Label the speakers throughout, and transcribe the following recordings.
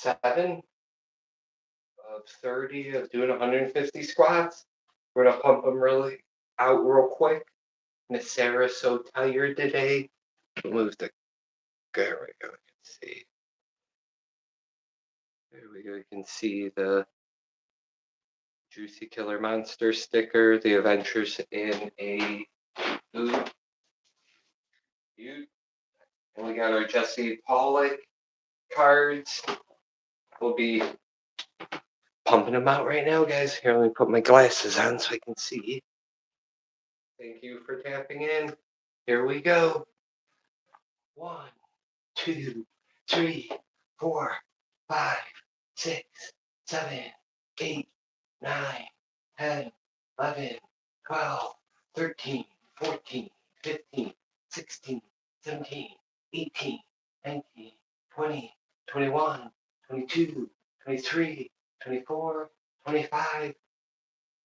Speaker 1: 7 of 30 of doing 150 squats. We're gonna pump them really out real quick. Miss Sarah's so tired today. Move the. There we go. You can see. There we go. You can see the Juicy Killer Monster sticker. The Adventures in a Boot. And we got our Jesse Pollock cards. We'll be pumping them out right now, guys. Here, let me put my glasses on so I can see. Thank you for tapping in. Here we go. 1, 2, 3, 4, 5, 6, 7, 8, 9, 10, 11, 12, 13, 14, 15, 16, 17, 18, 19, 20, 21, 22, 23, 24, 25.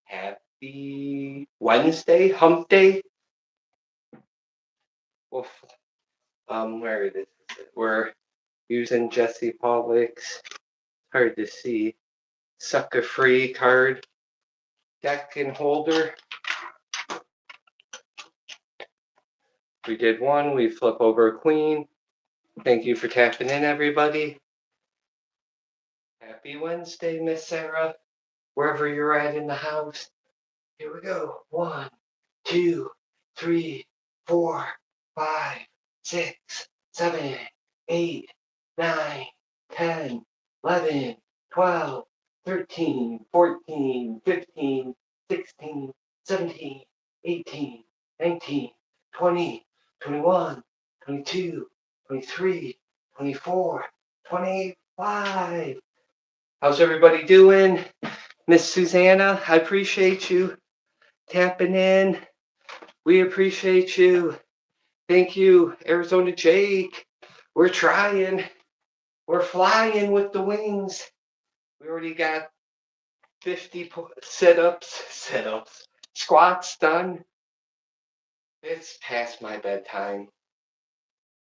Speaker 1: Happy Wednesday, hump day. Where it is? We're using Jesse Pollock's, hard to see, sucker free card deck and holder. We did one, we flip over a queen. Thank you for tapping in, everybody. Happy Wednesday, Miss Sarah, wherever you're at in the house. Here we go. 1, 2, 3, 4, 5, 6, 7, 8, 9, 10, 11, 12, 13, 14, 15, 16, 17, 18, 19, 20, 21, 22, 23, 24, 25. How's everybody doing? Miss Susanna, I appreciate you tapping in. We appreciate you. Thank you, Arizona Jake. We're trying. We're flying with the wings. We already got 50 sit-ups, squats done. It's past my bedtime.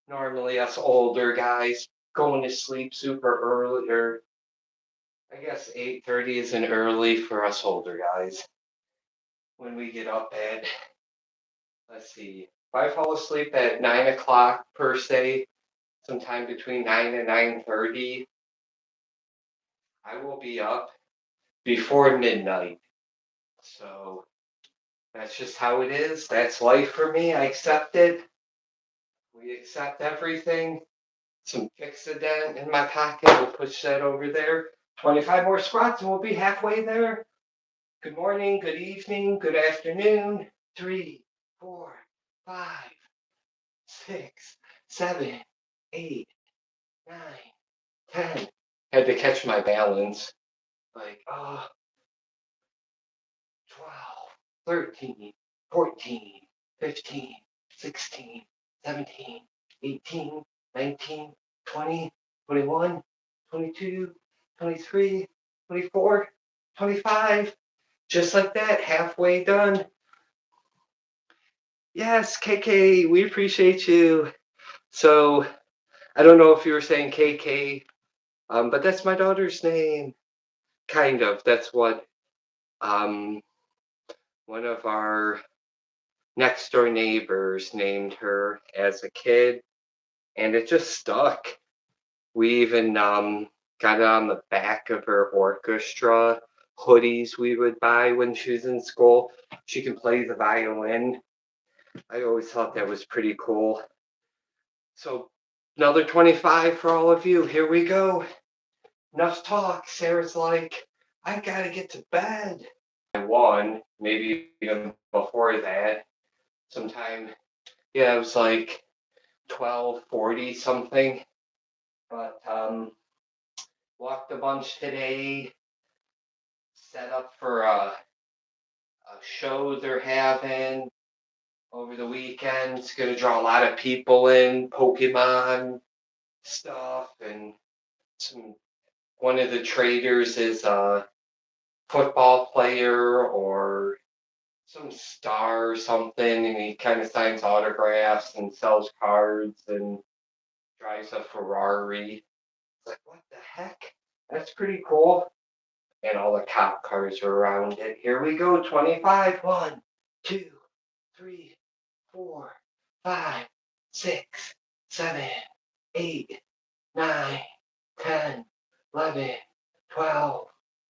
Speaker 1: Normally, us older guys going to sleep super early, or I guess 8:30 isn't early for us older guys. When we get up at, let's see, if I fall asleep at 9 o'clock per se, sometime between 9 and 9:30, I will be up before midnight. So that's just how it is. That's life for me. I accept it. We accept everything. Some Fixodent in my pocket. We'll push that over there. 25 more squats and we'll be halfway there. Good morning, good evening, good afternoon. 3, 4, 5, 6, 7, 8, 9, 10. Had to catch my balance. Like, 12, 13, 14, 15, 16, 17, 18, 19, 20, 21, 22, 23, 24, 25. Just like that, halfway done. Yes, KK, we appreciate you. So, I don't know if you were saying KK, but that's my daughter's name. Kind of. That's what one of our next door neighbors named her as a kid, and it just stuck. We even got it on the back of her orchestra hoodies we would buy when she was in school. She can play the violin. I always thought that was pretty cool. So another 25 for all of you. Here we go. Enough talk. Sarah's like, I gotta get to bed. I won, maybe even before that. Sometime, yeah, it was like 12:40 something. But walked a bunch today. Set up for a show they're having over the weekend. It's gonna draw a lot of people in, Pokemon stuff, and one of the traders is a football player or some star or something, and he kind of signs autographs and sells cards and drives a Ferrari. It's like, what the heck? That's pretty cool. And all the cop cars are around it. Here we go, 25. 1, 2, 3, 4, 5, 6, 7, 8, 9, 10, 11, 12,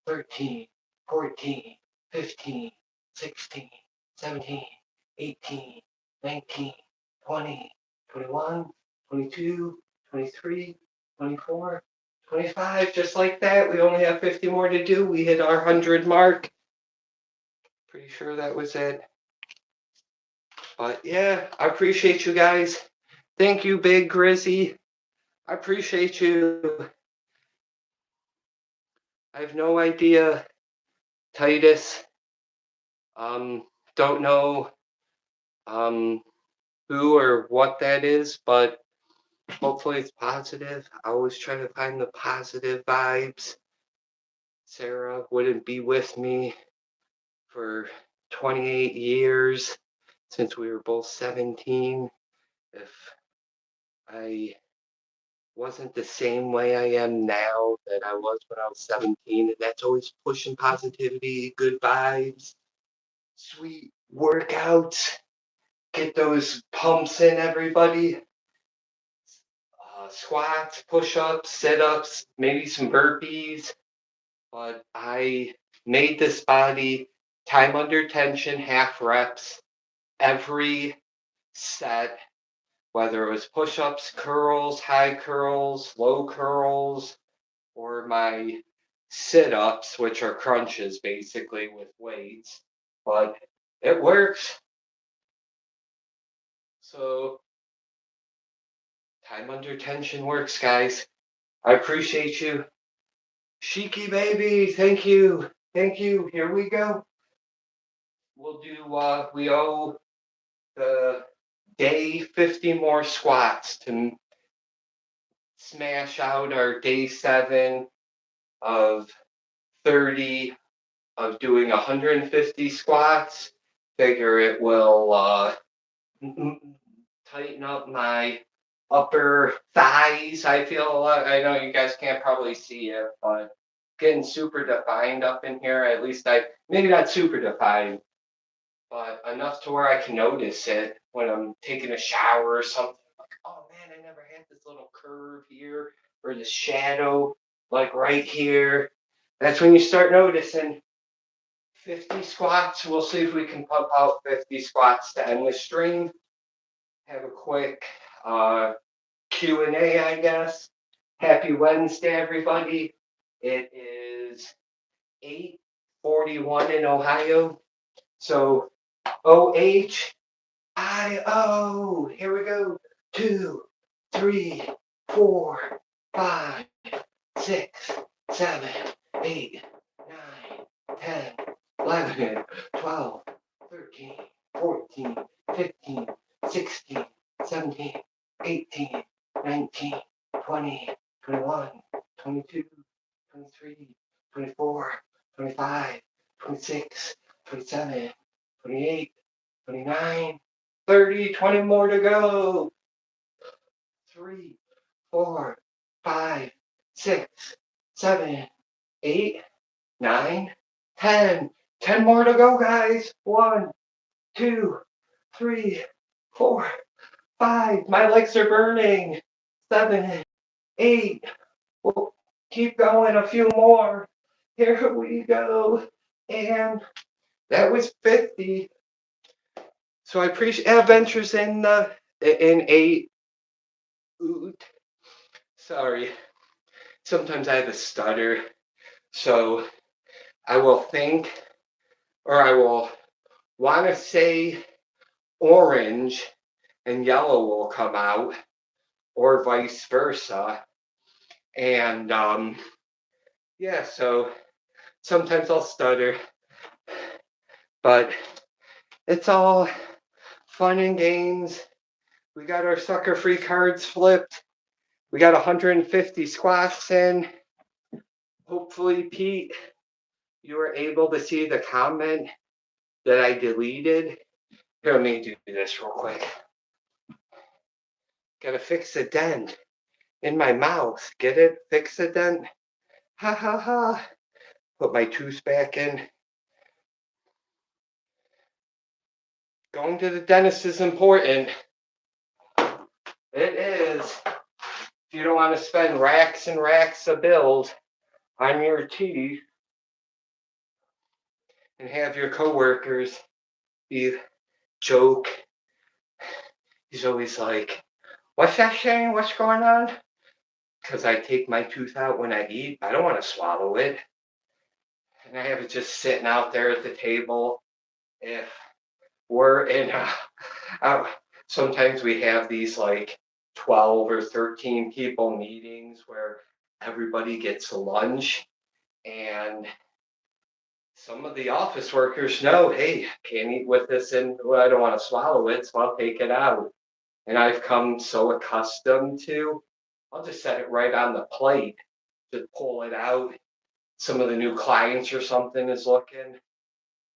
Speaker 1: 13, 14, 15, 16, 17, 18, 19, 20, 21, 22, 23, 24, 25. Just like that. We only have 50 more to do. We hit our 100 mark. Pretty sure that was it. But yeah, I appreciate you guys. Thank you, Big Grizzy. I appreciate you. I have no idea, Titus. Don't know um who or what that is, but hopefully it's positive. I always try to find the positive vibes. Sarah wouldn't be with me for 28 years since we were both 17 if I wasn't the same way I am now that I was when I was 17. And that's always pushing positivity, good vibes, sweet workouts. Get those pumps in, everybody. Squats, push ups, sit ups, maybe some burpees. But I made this body time under tension, half reps, every set, whether it was push ups, curls, high curls, low curls, or my sit ups, which are crunches basically with weights. But it works. So, time under tension works, guys. I appreciate you. Shiki baby, thank you. Thank you. Here we go. We'll do, we owe the day 50 more squats to smash out our day 7 of 30 of doing 150 squats. Figure it will tighten up my upper thighs. I feel I know you guys can't probably see it, but getting super defined up in here. At least I maybe not super defined, but enough to where I can notice it when I'm taking a shower or something. Like, oh man, I never had this little curve here or this shadow like right here. That's when you start noticing. 50 squats. We'll see if we can pump out 50 squats to end the stream. Have a quick Q&A, I guess. Happy Wednesday, everybody. It is 8:41 in Ohio. So OHIO. Here we go. 2, 3, 4, 5, 6, 7, 8, 9, 10, 11, 12, 13, 14, 15, 16, 17, 18, 19, 20, 21, 22, 23, 24, 25, 26, 27, 28, 29, 30, 20 more to go. 3, 4, 5, 6, 7, 8, 9, 10. 10 more to go, guys. 1, 2, 3, 4, 5. My legs are burning. 7, 8. We'll keep going. A few more. Here we go. And that was 50. So I appreciate adventures in 8. Sorry. Sometimes I have a stutter. So I will think, or I will want to say orange and yellow will come out, or vice versa. And yeah, so sometimes I'll stutter, but it's all fun and games. We got our sucker free cards flipped. We got 150 squats in. Hopefully, Pete, you were able to see the comment that I deleted. Here, let me do this real quick. Gotta fix a dent in my mouth. Get it? Fix a dent. Ha ha ha. Put my tooth back in. Going to the dentist is important. It is. If you don't want to spend racks and racks of bills on your teeth and have your coworkers be joke, he's always like, "What's that saying? What's going on?" Because I take my tooth out when I eat. I don't want to swallow it. And I have it just sitting out there at the table. If we're in uh, sometimes we have these like 12 or 13 people meetings where everybody gets lunch, and some of the office workers know, hey, can't eat with this and well, I don't want to swallow it, so I'll take it out. And I've come so accustomed to, I'll just set it right on the plate, just pull it out. Some of the new clients or something is looking.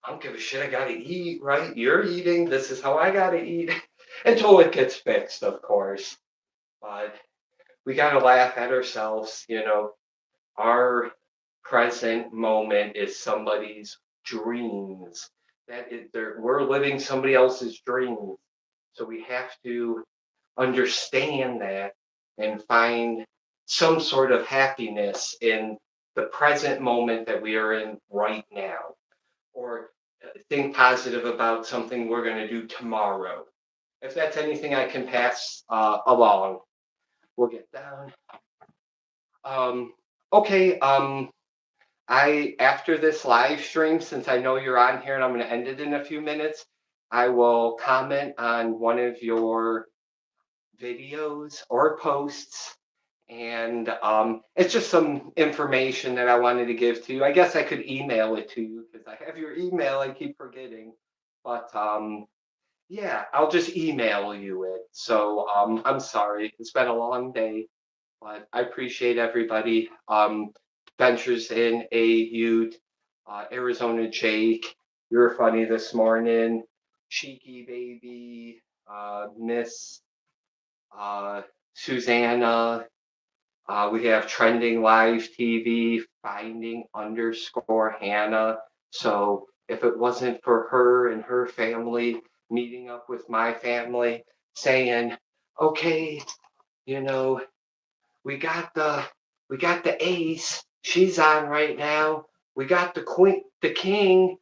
Speaker 1: I don't give a shit. I gotta eat, right? You're eating. This is how I gotta eat until it gets fixed, of course. But we gotta laugh at ourselves. Our present moment is somebody's dreams. We're living somebody else's dreams. So we have to understand that and find some sort of happiness in the present moment that we are in right now, or think positive about something we're going to do tomorrow. If that's anything I can pass along, we'll get down. Um, okay. I after this live stream, since I know you're on here and I'm going to end it in a few minutes, I will comment on one of your videos or posts. And it's just some information that I wanted to give to you. I guess I could email it to you because I have your email. I keep forgetting. But yeah, I'll just email you it. So I'm sorry. It's been a long day, but I appreciate everybody. Ventures in a Ute, Arizona Jake. You're funny this morning. Cheeky baby, Miss Susanna. We have Trending Live TV, Finding underscore Hannah. So if it wasn't for her and her family meeting up with my family, saying, okay, you know, we got the we got the ace, she's on right now. We got the queen, the king,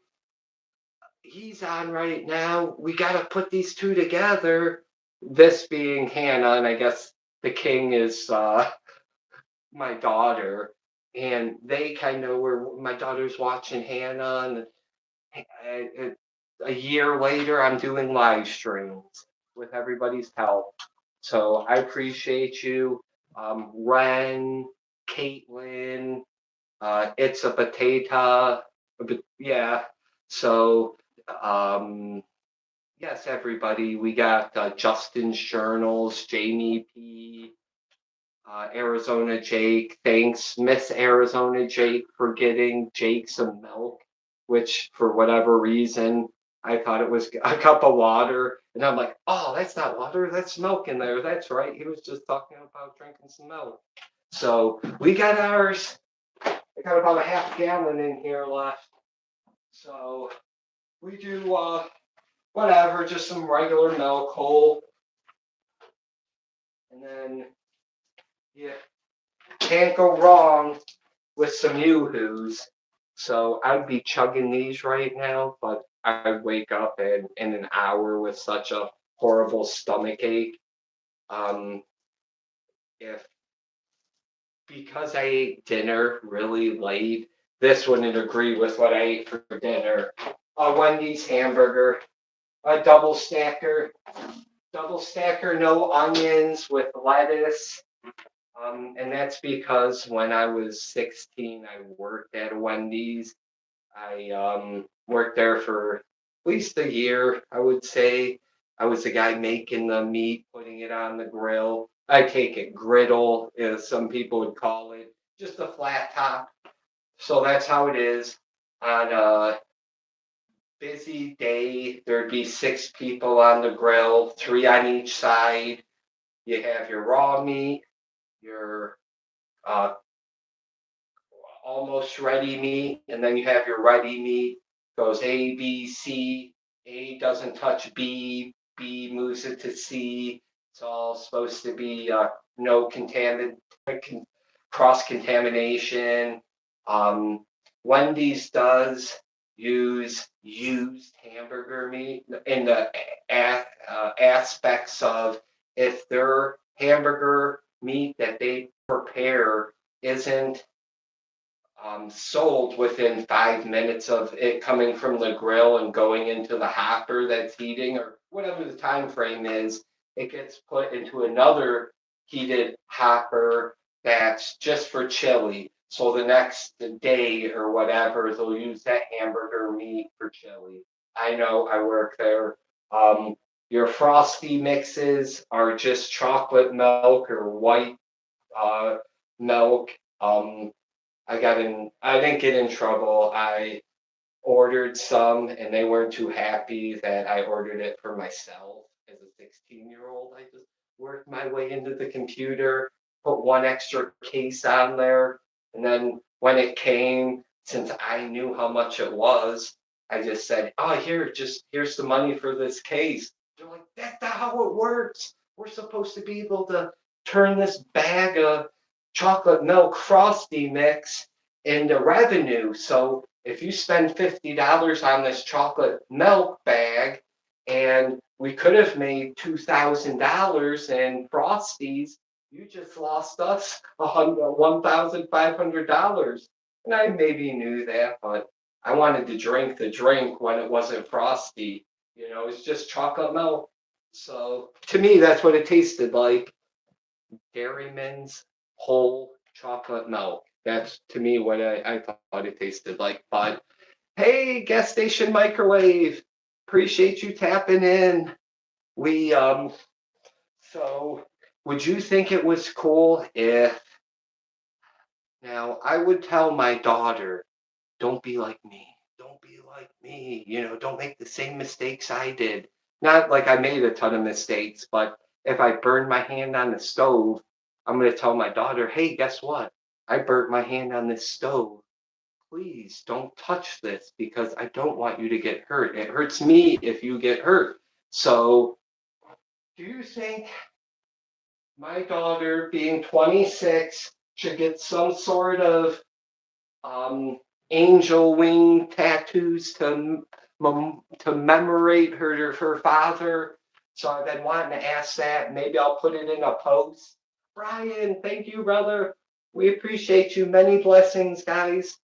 Speaker 1: he's on right now. We gotta put these two together. This being Hannah, and I guess the king is my daughter, and they kind of were. My daughter's watching Hannah, and a year later, I'm doing live streams with everybody's help. So I appreciate you, Ren, Caitlin. It's a potato, yeah. So yes, everybody. We got Justin's journals, Jamie P. Arizona Jake. Thanks, Miss Arizona Jake, for getting Jake some milk, which for whatever reason I thought it was a cup of water. And I'm like, oh, that's not water, that's milk in there. That's right. He was just talking about drinking some milk. So we got ours. I got about a half gallon in here left. So we do whatever, just some regular milk whole. And then yeah, can't go wrong with some yoo-hoos. So I'd be chugging these right now, but I'd wake up in an hour with such a horrible stomach ache. If Because I ate dinner really late, this wouldn't agree with what I ate for dinner. A Wendy's hamburger, a double stacker, no onions with lettuce. And that's because when I was 16, I worked at a Wendy's. I worked there for at least a year, I would say. I was the guy making the meat, putting it on the grill. I take it griddle, as some people would call it, just a flat top. So that's how it is. On a busy day, there'd be 6 people on the grill, 3 on each side. You have your raw meat, your uh, almost ready meat, and then you have your ready meat. Goes A, B, C. A doesn't touch B. B moves it to C. It's all supposed to be no cross contamination. Um, Wendy's does use used hamburger meat in the aspects of if their hamburger meat that they prepare isn't sold within 5 minutes of it coming from the grill and going into the hopper that's heating, or whatever the time frame is, it gets put into another heated hopper that's just for chili. So the next day or whatever, they'll use that hamburger meat for chili. I know, I work there. Um, your frosty mixes are just chocolate milk or white uh, milk. Um, I didn't get in trouble. I ordered some and they weren't too happy that I ordered it for myself as a 16-year-old. I just worked my way into the computer, put one extra case on there, and then when it came, since I knew how much it was, I just said, "Oh, here's the money for this case." They're like, "That's not how it works. We're supposed to be able to turn this bag of chocolate milk frosty mix into revenue. So if you spend $50 on this chocolate milk bag, and we could have made $2,000 in frosties, you just lost us $1,500." And I maybe knew that, but I wanted to drink the drink when it wasn't frosty. It's just chocolate milk. So to me, that's what it tasted like. Dairyman's whole chocolate milk. That's to me what I thought it tasted like. But hey, gas station microwave, appreciate you tapping in. We so would you think it was cool if now I would tell my daughter, don't be like me. Don't be like me. Don't make the same mistakes I did. Not like I made a ton of mistakes, but if I burned my hand on the stove, I'm going to tell my daughter, hey, guess what? I burnt my hand on this stove. Please don't touch this because I don't want you to get hurt. It hurts me if you get hurt. So, do you think my daughter, being 26, should get some sort of um, angel wing tattoos to commemorate her father? So I've been wanting to ask that. Maybe I'll put it in a post. Brian, thank you, brother. We appreciate you. Many blessings, guys.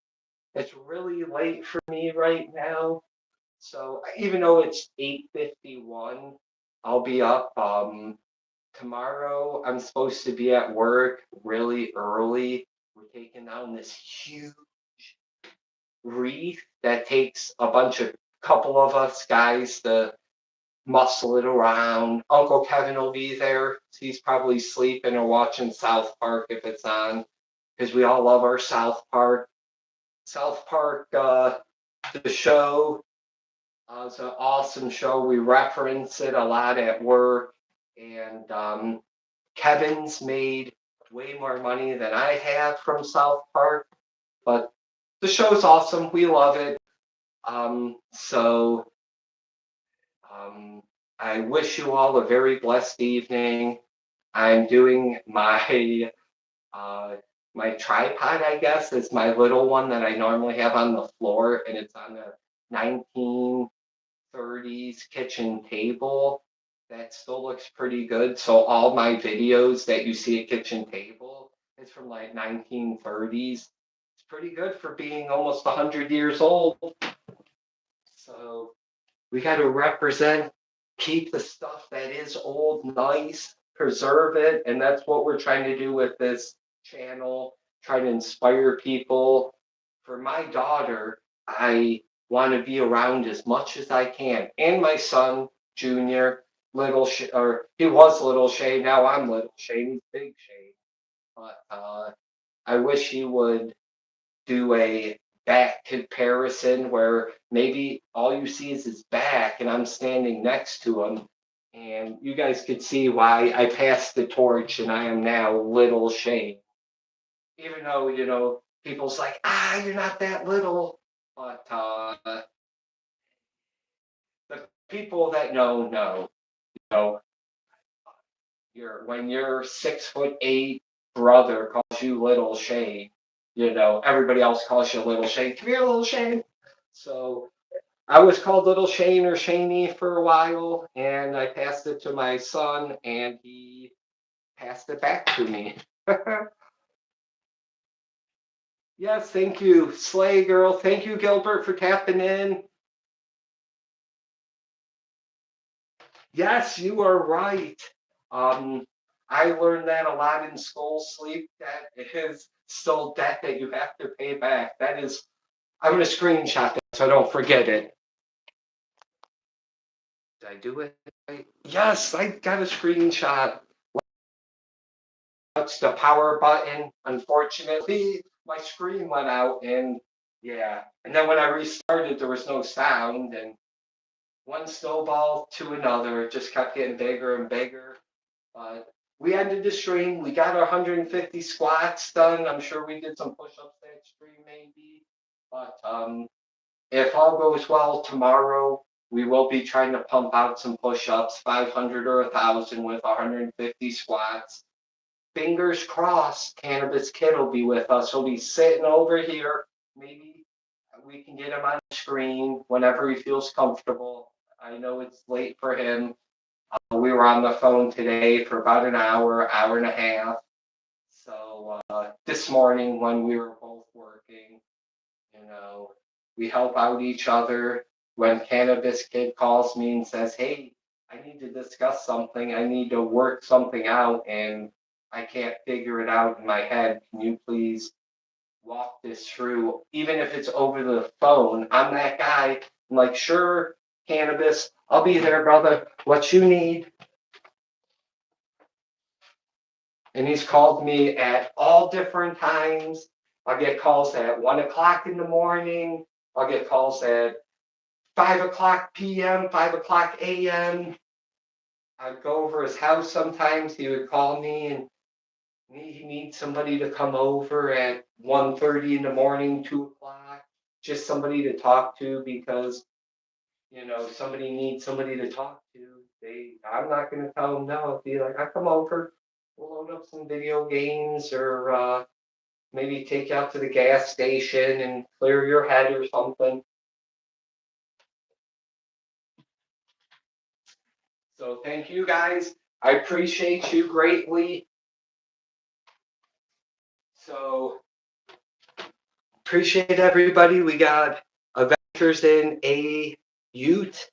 Speaker 1: It's really late for me right now. So even though it's 8:51, I'll be up. Tomorrow I'm supposed to be at work really early. We're taking down this huge wreath that takes a couple of us guys to muscle it around. Uncle Kevin will be there. He's probably sleeping or watching South Park if it's on, because we all love our South Park. South Park, the show. It's an awesome show. We reference it a lot at work, and Kevin's made way more money than I have from South Park, but the show's awesome. We love it. So I wish you all a very blessed evening. I'm doing uh, my tripod, I guess, is my little one that I normally have on the floor, and it's on a 1930s kitchen table. That still looks pretty good. So all my videos that you see at kitchen table is from like 1930s. It's pretty good for being almost 100 years old. So we got to represent, keep the stuff that is old nice, preserve it, and that's what we're trying to do with this channel, trying to inspire people. For my daughter, I want to be around as much as I can, and my son Junior, or he was little Shay, now I'm little Shay, he's big Shay. But I wish he would do a back comparison where maybe all you see is his back and I'm standing next to him, and you guys could see why I passed the torch and I am now little Shane. Even though, people's like, you're not that little. But the people that know. You know, when your 6'8" brother calls you Little Shane, everybody else calls you Little Shane. Come here, Little Shane. So I was called Little Shane or Shaney for a while, and I passed it to my son, and he passed it back to me. Yes, thank you, Slay Girl. Thank you, Gilbert, for tapping in. Yes, you are right. I learned that a lot in school. Sleep debt is still debt that you have to pay back. That is, I'm going to screenshot that so I don't forget it. Did I do it? Yes, I got a screenshot. That's the power button. Unfortunately, my screen went out, and yeah. And then when I restarted, there was no sound, and one snowball to another. It just kept getting bigger and bigger. We ended the stream. We got our 150 squats done. I'm sure we did some push-ups that stream maybe. But if all goes well tomorrow, we will be trying to pump out some push-ups, 500 or 1,000 with 150 squats. Fingers crossed, Cannabis Kid will be with us. He'll be sitting over here. Maybe we can get him on the screen whenever he feels comfortable. I know it's late for him. We were on the phone today for about an hour and a half. So this morning when we were both working, we help out each other. When Cannabis Kid calls me and says, "Hey, I need to discuss something. I need to work something out, and I can't figure it out in my head. Can you please walk this through?" Even if it's over the phone, I'm that guy. I'm like, "Sure, Cannabis, I'll be there, brother. What you need." And he's called me at all different times. I'll get calls at 1 o'clock in the morning. I'll get calls at 5 o'clock p.m., 5 o'clock a.m. I'd go over his house sometimes. He would call me and he needs somebody to come over at 1:30 in the morning, 2 o'clock, just somebody to talk to because, somebody needs somebody to talk to. I'm not going to tell them no. Be like, I come over, we'll load up some video games or maybe take you out to the gas station and clear your head or something. So thank you guys. I appreciate you greatly. So appreciate everybody. We got Adventures in a Ute.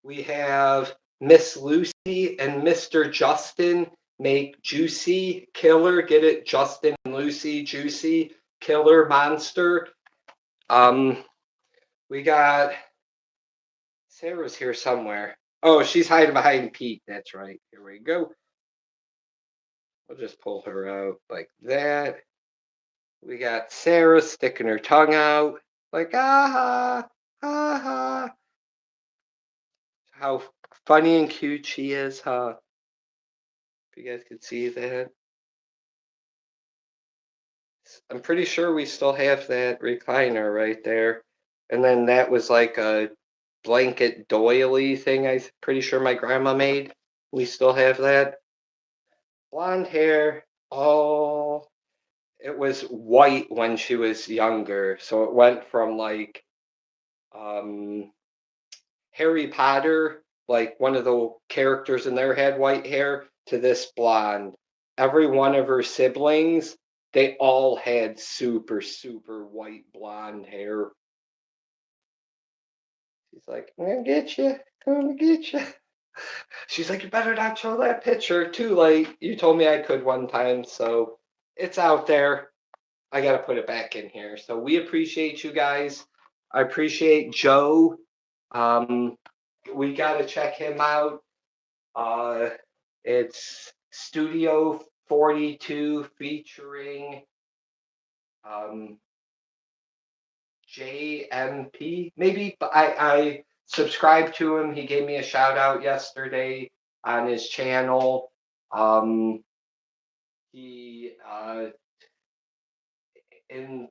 Speaker 1: We have Miss Lucy and Mr. Justin make Juicy Killer. Get it? Justin and Lucy, Juicy Killer Monster. We got Sarah's here somewhere. Oh, she's hiding behind Pete. That's right. Here we go. We'll just pull her out like that. We got Sarah sticking her tongue out like, ah, ha. How funny and cute she is, huh? If you guys could see that. I'm pretty sure we still have that recliner right there. And then that was like a blanket doily thing I'm pretty sure my grandma made. We still have that. Blonde hair. Oh, it was white when she was younger. So it went from like Harry Potter, like one of the characters in there had white hair, to this blonde. Every one of her siblings, they all had super, super white blonde hair. She's like, I'm gonna get you, gonna get you. She's like, you better not show that picture. Too late. You told me I could one time, so it's out there. I gotta put it back in here. So we appreciate you guys. I appreciate Joe. We gotta check him out. It's Studio 42 featuring JMP. Maybe I subscribed to him. He gave me a shout out yesterday on his channel. He in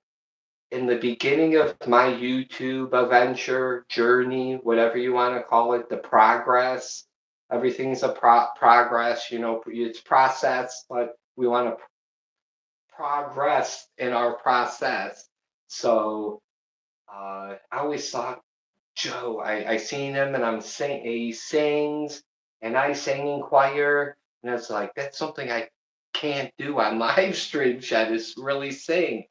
Speaker 1: in the beginning of my YouTube adventure journey, whatever you want to call it, the progress. Everything's a progress, it's process, but we want to progress in our process. So I always thought Joe, I seen him and he sings and I sing in choir. And it's like, that's something I can't do on live stream, Shed, is really sing.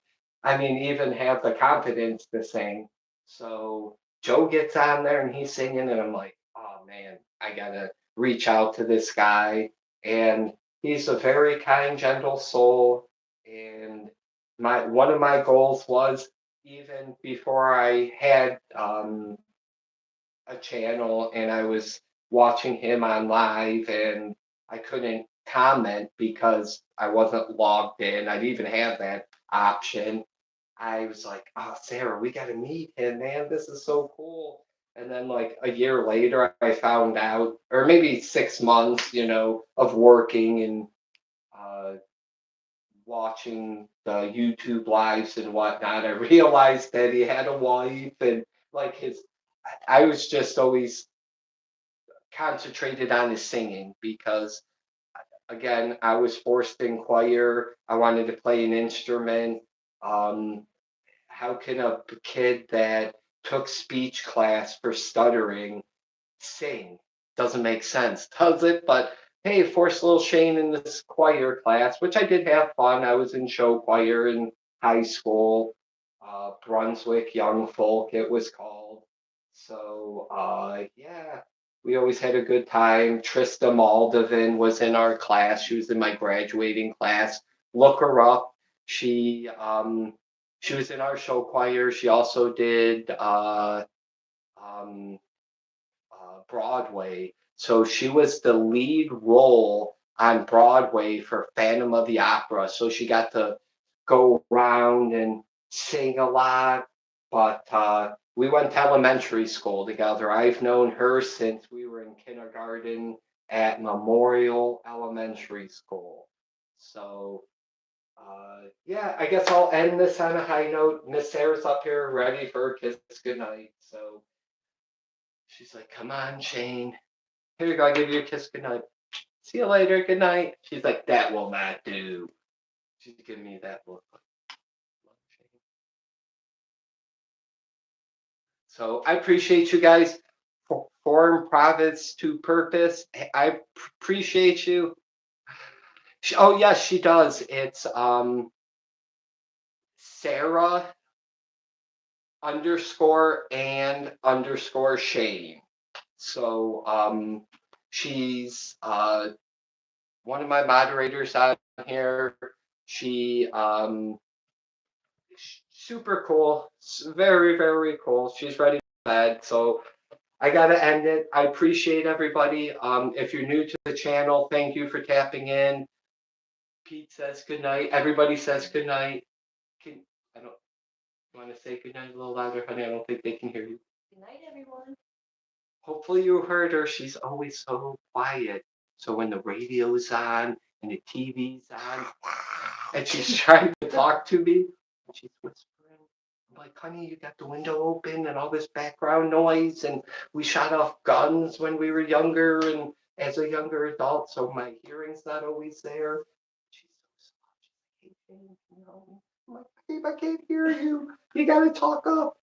Speaker 1: I mean, even have the confidence to sing. So Joe gets on there and he's singing, and I'm like, oh man, I gotta reach out to this guy. And he's a very kind, gentle soul. And my one of my goals was, even before I had a channel and I was watching him on live and I couldn't comment because I wasn't logged in. I didn't even have that option. I was like, oh, Sarah, we got to meet him, man. This is so cool. And then, like a year later, I found out, or maybe 6 months, of working and uh, watching the YouTube lives and whatnot. I realized that he had a wife and like I was just always concentrated on his singing because again I was forced in choir. I wanted to play an instrument. um how can a kid that took speech class for stuttering sing? Doesn't make sense, does it? But hey, forced little Shane in this choir class, which I did have fun. I was in show choir in high school, Brunswick Young Folk it was called. So yeah, we always had a good time. Trista Maldovan was in our class. She was in my graduating class. Look her up. She was in our show choir. She also did um, Broadway. So she was the lead role on Broadway for Phantom of the Opera. So she got to go around and sing a lot. But we went to elementary school together. I've known her since we were in kindergarten at Memorial Elementary School. So yeah, I guess I'll end this on a high note. Miss Sarah's up here ready for her kiss goodnight. So she's like, come on, Shane. Here you go, I give you a kiss goodnight. See you later, good night. She's like, that will not do. She's giving me that look. So I appreciate you guys. Form province to purpose. I appreciate you. Oh yes, she does. It's Sarah underscore and underscore Shane. So she's one of my moderators on here. She super cool, very very cool. She's ready for bed, so I gotta end it. I appreciate everybody. If you're new to the channel, thank you for tapping in. Pete says good night. Everybody says good night. Can I don't want to say good night a little louder, honey? I don't think they can hear you. Good night, everyone. Hopefully you heard her. She's always so quiet. So when the radio's on and the TV's on, and she's trying to talk to me, and she's whispering. I'm like, honey, you got the window open and all this background noise, and we shot off guns when we were younger and as a younger adult, so my hearing's not always there. She's so soft. I'm like, babe, I can't hear you. You gotta talk up.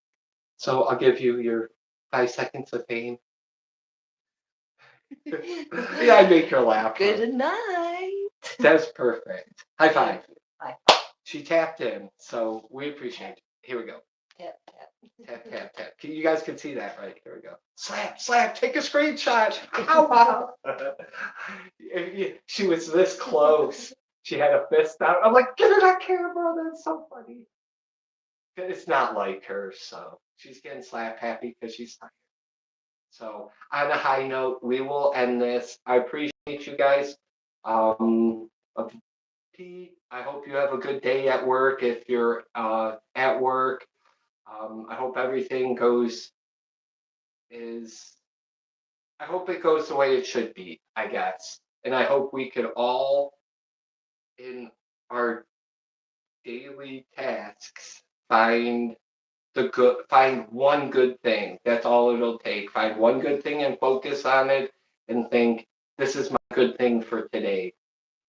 Speaker 1: So I'll give you your 5 seconds of fame. Yeah, I make her laugh.
Speaker 2: Good night.
Speaker 1: That's perfect. High five.
Speaker 2: High.
Speaker 1: She tapped in, so we appreciate it. Here we go.
Speaker 2: Tap, tap.
Speaker 1: Tap, tap, tap. You guys can see that, right? Here we go. Slap, slap, take a screenshot. Ow, ow. She was this close. She had a fist out. I'm like, get it on camera. That's so funny. It's not like her, so she's getting slap happy because she's tired. So on a high note, we will end this. I appreciate you guys. Um, Pete, I hope you have a good day at work. If you're at work, I hope everything goes is. I hope it goes the way it should be, I guess, and I hope we could all in our daily tasks, find one good thing. That's all it'll take. Find one good thing and focus on it and think, this is my good thing for today.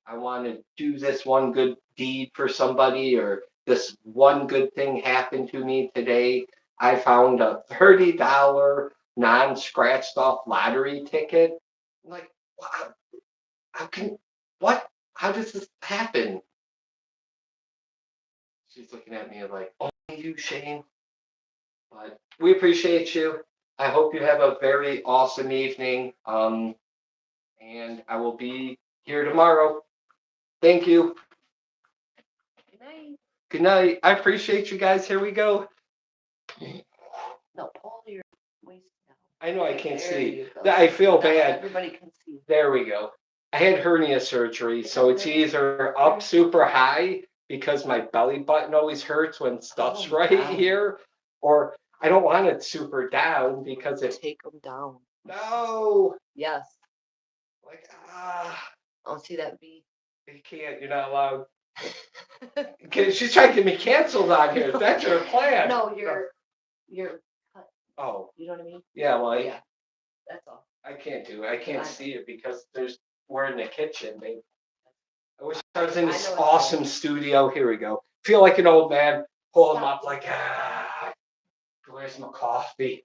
Speaker 1: I want to do this one good deed for somebody, or this one good thing happened to me today. I found a $30 non-scratched off lottery ticket. I'm like, wow, how can, what? How does this happen? She's looking at me like, only you, Shane. But we appreciate you. I hope you have a very awesome evening. And I will be here tomorrow. Thank you.
Speaker 2: Good night.
Speaker 1: Good night. I appreciate you guys. Here we go.
Speaker 2: No, pull your waist down.
Speaker 1: I know I can't
Speaker 2: There
Speaker 1: see.
Speaker 2: you go.
Speaker 1: I feel
Speaker 2: Now
Speaker 1: bad.
Speaker 2: everybody can see.
Speaker 1: There we go. I had hernia surgery, so it's either up super high because my belly button always hurts when stuff's
Speaker 2: Oh,
Speaker 1: right
Speaker 2: wow.
Speaker 1: here, or I don't want it super down because it's
Speaker 2: Take them down.
Speaker 1: no.
Speaker 2: Yes.
Speaker 1: Like
Speaker 2: Oh, see that V?
Speaker 1: you can't. You're not allowed. She's trying to get me canceled on here. That's her plan.
Speaker 2: No, you're.
Speaker 1: Oh,
Speaker 2: You know what I mean?
Speaker 1: yeah. Like
Speaker 2: Yeah. That's all.
Speaker 1: I can't do it. I can't
Speaker 2: Fine.
Speaker 1: see it because we're in the kitchen, babe. I wish I was in
Speaker 2: I
Speaker 1: this
Speaker 2: know it's
Speaker 1: awesome studio. Here we go. Feel like an old man. Pull him up like where's my coffee?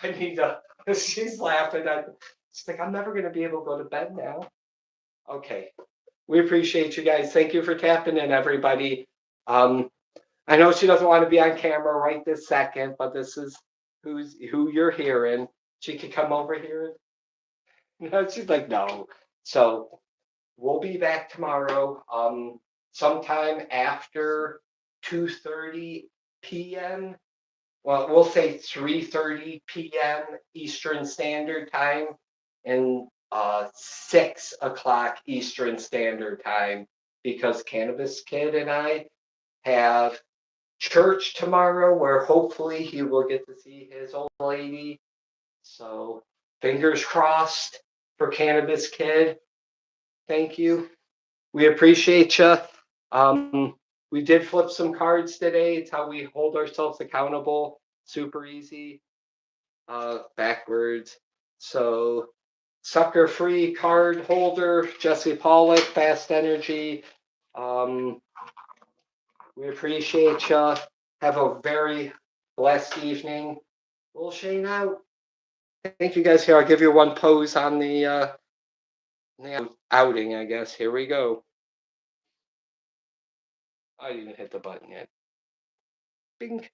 Speaker 1: I need to. She's laughing. She's like, I'm never gonna be able to go to bed now. Okay. We appreciate you guys. Thank you for tapping in, everybody. I know she doesn't want to be on camera right this second, but this is who you're hearing. She could come over here. No, she's like, no. So we'll be back tomorrow, sometime after 2:30 p.m. Well, we'll say 3:30 p.m. Eastern Standard Time and 6 o'clock Eastern Standard Time, because Cannabis Kid and I have church tomorrow where hopefully he will get to see his old lady. So fingers crossed for Cannabis Kid. Thank you. We appreciate you. We did flip some cards today. It's how we hold ourselves accountable. Super easy. Backwards. So sucker free card holder, Jesse Pollock, Fast Energy. We appreciate you. Have a very blessed evening. Little Shane out. Thank you guys. Here, I'll give you one pose on the outing, I guess. Here we go. I didn't hit the button yet. Bing.